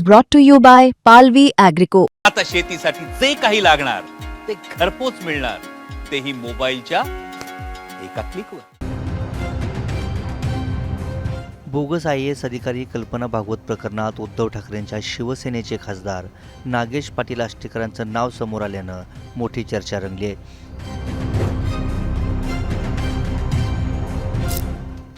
brought to you by Palvi Agrico. आता शेतीसाठी जे काही लागणार ते घरपोच मिळणार, तेही मोबाईलच्या एका क्लिकवर. बोगस IAS अधिकारी कल्पना भागवत प्रकरणात उद्धव ठाकरेंच्या शिवसेनेचे खासदार नागेश पाटील आष्टीकरांचं नाव समोर आल्यानं मोठी चर्चा रंगली आहे.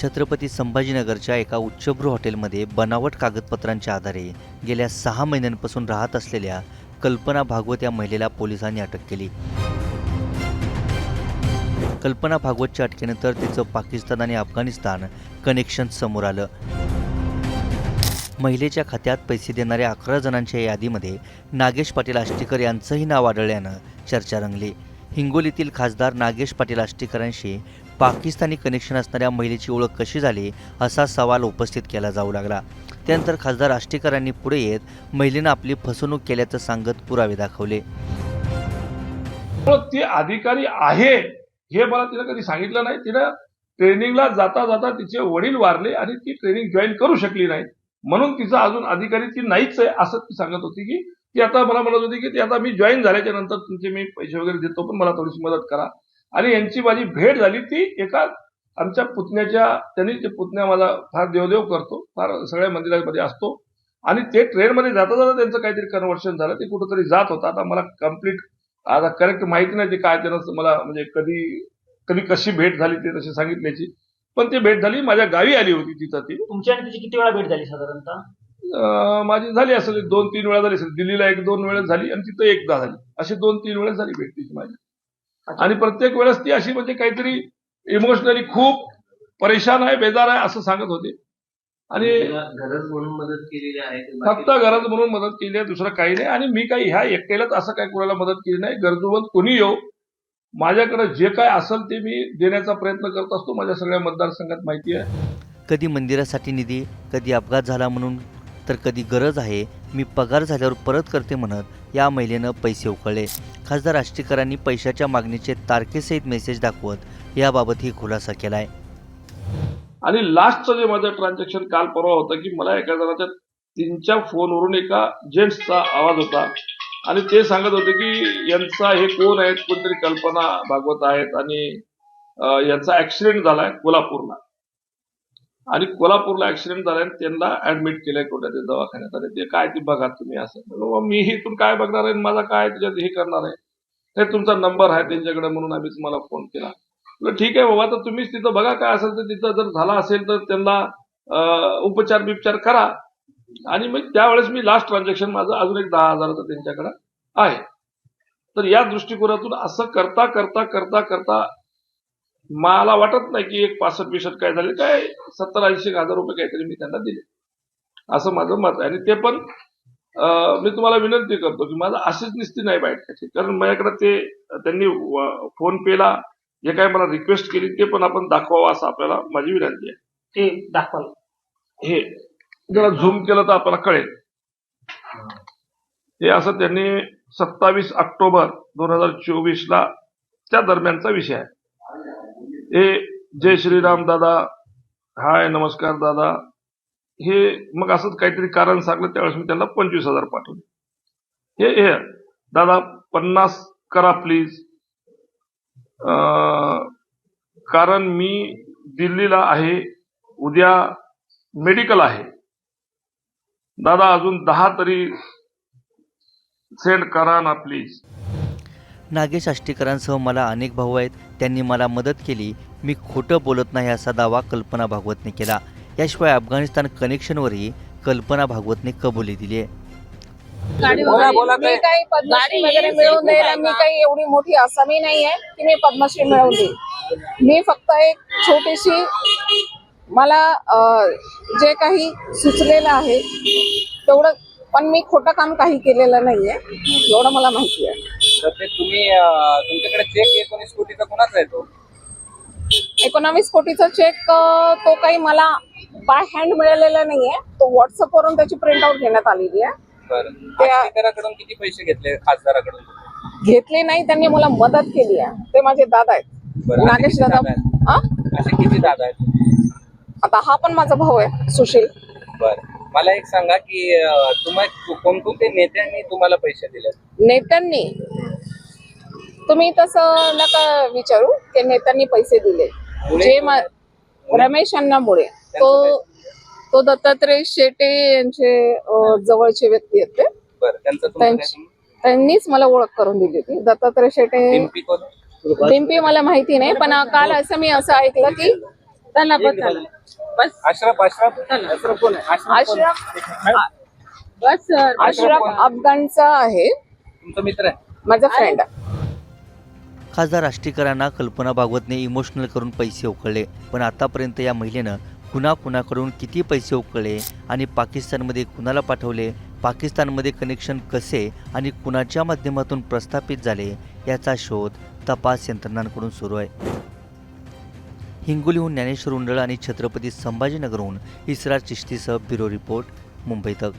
छत्रपती संभाजीनगरच्या एका उच्चभ्रू हॉटेलमध्ये बनावट कागदपत्रांच्या आधारे गेल्या 6 महिन्यांपासून राहत असलेल्या कल्पना भागवत या महिलेला पोलिसांनी अटक केली. कल्पना भागवतच्या अटकेनंतर तिचं पाकिस्तान आणि अफगाणिस्तान कनेक्शन समोर आलं. महिलेच्या खात्यात पैसे देणाऱ्या 11 जणांच्या यादीमध्ये नागेश पाटील आष्टीकर यांचंही नाव आढळल्यानं चर्चा रंगली. हिंगोलीतील खासदार नागेश पाटील आष्टीकरांशी पाकिस्तानी कनेक्शन असणाऱ्या महिलेची ओळख कशी झाली असा सवाल उपस्थित केला जाऊ लागला. त्यानंतर खासदार आष्टीकरांनी पुढे येत महिलेनं आपली फसवणूक केल्याचं सांगत पुरावे दाखवले. ती अधिकारी आहे हे मला तिनं कधी सांगितलं नाही. तिनं ट्रेनिंगला जाता जाता तिचे वडील वारले आणि ती ट्रेनिंग जॉईन करू शकली नाही, म्हणून तिचं अजून अधिकारी ती नाहीच आहे असं ती सांगत होती. की ती आता मला म्हणत होती की ती आता मी जॉईन झाल्याच्या नंतर तुमचे मी पैसे वगैरे देतो, पण मला थोडीशी मदत करा. आणि यांची माझी भेट झाली ती एका आमच्या पुतण्याच्या, त्यांनी ते पुतण्या मला फार देवदेव करतो, फार सगळ्या मंदिरामध्ये असतो, आणि ते ट्रेनमध्ये जाता जाता त्यांचं काहीतरी कन्व्हर्शन झालं. ते कुठंतरी जात होता. आता मला कम्प्लीट आता करेक्ट माहिती नाही ते काय, त्यानं मला म्हणजे कधी कशी भेट झाली ते तशी सांगितल्याची, पण ती भेट झाली. माझ्या गावी आली होती तिथं. ती तुमची आणि तिची किती वेळा भेट झाली साधारणतः? माझी झाली असेल 2-3 वेळा झाली असेल. दिल्लीला 1-2 वेळेस झाली आणि तिथं एकदा झाली. अशी 2-3 वेळेस झाली भेट तिची माझी. आणि प्रत्येक वेळेस ती अशी म्हणजे काहीतरी इमोशनली खूप परेशान आहे, बेजार आहे असं सांगत होते. आणि गरज म्हणून मदत केलेली आहे, फक्त गरज म्हणून मदत केली आहे, दुसरं काही नाही. आणि मी काही ह्या एकट्यालाच असं काही कोणाला मदत केली नाही. गरजूवंत कोणी येऊ, माझ्याकडे जे काय असेल ते मी देण्याचा प्रयत्न करत असतो. माझ्या सगळ्या मतदारसंघात माहिती आहे. कधी मंदिरासाठी निधी, कधी अपघात झाला म्हणून, तर कधी गरज आहे मी पगार झाल्यावर परत करते म्हणत या महिलेनं पैसे उकळले. खासदार आष्टीकरांनी पैशाच्या मागणीचे तारखेसहित मेसेज दाखवत याबाबतही खुलासा केलाय. आणि लास्टचं जे माझं ट्रान्झॅक्शन काल परवा होतं की मला एका जणाच्या 3-4 फोनवरून एका जेंट्सचा आवाज होता आणि ते सांगत होते की यांचा हे कोण आहेत, कोणतरी कल्पना भागवत आहेत आणि यांचा ऍक्सिडेंट झालाय कोल्हापूरला, आणि कोल्हापूरला ऍक्सिडेंट झालाय, त्यांना ऍडमिट केलंय कोणत्या दवाखान्यात. आणि ते काय ते बघा तुम्ही. असं मी इथून काय बघणार आहे, माझा काय त्याच्यात हे करणार आहे, हे तुमचा नंबर आहे त्यांच्याकडे म्हणून आम्ही तुम्हाला फोन केला. ठीक आहे बाबा, तर तुम्हीच तिथं बघा काय असेल तर, तिथं जर झाला असेल तर त्यांना उपचार करा. आणि मग त्यावेळेस मी लास्ट ट्रान्झॅक्शन माझं अजून एक 10,000चं त्यांच्याकडे आहे. तर या दृष्टिकोनातून असं करता करता करता करता मला वाटत नाही की एक 65-20 काय झाले, काय 70-80 हजार रुपये काहीतरी मी त्यांना दिले, असं माझं मत आहे. आणि ते पण मी तुम्हाला विनंती करतो की माझं अशीच निस्ती नाही बाईट, कारण माझ्याकडे ते त्यांनी फोन पेला जे काय मला रिक्वेस्ट केली ते पण आपण दाखवावं असं आपल्याला माझी विनंती आहे. ते दाखवाल, हे जरा झूम केलं तर आपल्याला कळेल. हे असं त्यांनी 27 ऑक्टोबर 2024 त्या दरम्यानचा विषय आहे. हे जय श्रीराम दादा, हाय नमस्कार दादा, हे मग असंच काहीतरी कारण सांगलं. त्यावेळेस मी त्यांना 25,000 पाठवले. हे दादा 50 करा प्लीज, कारण मी दिल्लीला आहे, उद्या मेडिकल आहे. दादा अजून 10 तरी सेंड करा ना प्लीज. नागेश आष्टीकरांसह मला अनेक भाऊ आहेत, त्यांनी मला मदत केली, मी खोटं बोलत नाही असा दावा कल्पना भागवतने केला. याशिवाय अफगाणिस्तान कनेक्शनवरही कल्पना भागवतने कबुली दिली आहे. मी काही पद्मश्री वगैरे मिळवून द्यायला मी काही एवढी मोठी आसामी नाही आहे की मी पद्मश्री मिळवली. मी फक्त एक छोटीशी, मला जे काही सुचलेलं आहे तेवढं, पण मी खोटं काम काही केलेलं नाहीये एवढं मला माहिती आहे. तर ते तुम्ही तुमच्याकडे चेक 19 कोटीचा कोणाचा आहे? तो 19 कोटीचा चेक तो काही मला बाय हँड मिळालेला नाहीये. तो व्हॉट्सअप वरून त्याची प्रिंट आउट घेण्यात आलेली आहे. आष्टीकरांकडून किती पैसे घेतले? खासदाराकडून घेतले नाही, त्यांनी मला मदत केली आहे. ते माझे दादा आहेत, नागेश दादा. असे किती दादा आहेत? आता हा पण माझा भाऊ आहे सुशील. बरं. मला एक सांगा की तुम्हाला कोणकोणत्या नेत्यांनी तुम्हाला पैसे दिले? नेत्यांनी तुम्ही तसं नका विचारू ते नेत्यांनी पैसे दिले जे रमेश अण्णामुळे तो दत्तात्रय शेटे यांचे जवळचे व्यक्ती आहेत ते. बरं, त्यांचं तुमचं काय संबंध? त्यांनीच मला ओळख करून दिली होती. दत्तात्रय शेटे डिंपी कोण? डिंपी मला माहिती नाही, पण काल असं मी असं ऐकलं की अशरफ कोण आहे? अशरफ अफगाणचा आहे, तुमचा मित्र आहे? माझा फ्रेंड. खासदार आष्टीकरांना कल्पना भागवतने इमोशनल करून पैसे उकळले, पण आतापर्यंत या महिलेनं कुणाकुणाकडून किती पैसे उकळले आणि पाकिस्तानमध्ये कुणाला पाठवले, पाकिस्तानमध्ये कनेक्शन कसे आणि कुणाच्या माध्यमातून प्रस्थापित झाले याचा शोध तपास यंत्रणांकडून सुरू आहे. हिंगोलीहून ज्ञानेश्वर उंडळ आणि छत्रपती संभाजीनगरहून इसरार चिश्तीसह ब्युरो रिपोर्ट, मुंबई तक.